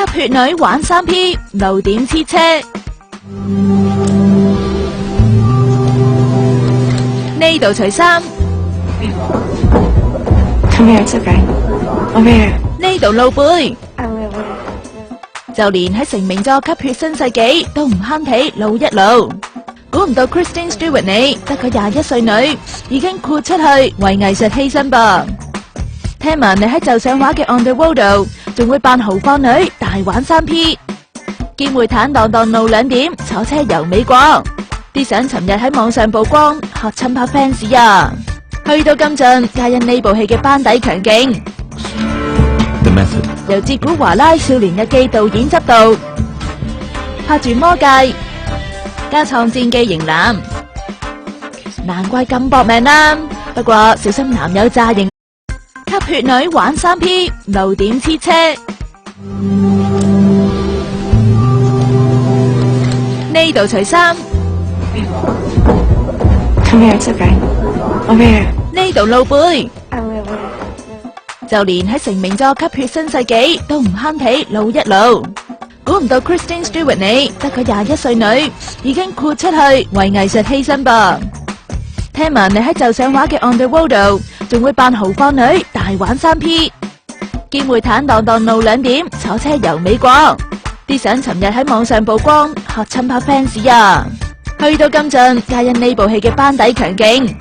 吸血女玩3P，露點黐車。呢度除衫， Come here, it's okay. Over here. 呢度露背， I will. 就連喺成名作《吸血新世紀》都唔慳皮露一露。估唔到 Kristen Stewart 你得個21歲女，已經豁出去為藝術犧牲噃。聽聞你喺就上畫嘅《On the Road》度，仲會扮豪放女大玩3P，見會坦蕩蕩露兩點，坐車遊美國。啲相尋日喺網上曝光，嚇親拍 fans 啊！去到咁盡，皆因呢部戲嘅班底強勁。The Method 由哲古華拉《少年日記》導演執導，拍住《魔戒》加《創戰記》型男，難怪咁搏命啦。不過小心男友詐型，吸血女玩3P，露點黐車。呢度除衫， Come here, it's okay. Over here. 呢度露背， I will. 就連喺成名作《吸血新世紀》都唔慳皮露一露。估唔到 Kristen Stewart 你得個21歲女，已經豁出去為藝術犧牲噃。聽聞你喺就上畫嘅《On the Road》度，仲會扮豪放女大玩3P，見會坦蕩蕩露兩點，坐車遊美國。啲相尋日喺網上曝光，嚇親拍 fans 啊！去到咁盡，皆因呢部戲嘅班底強勁。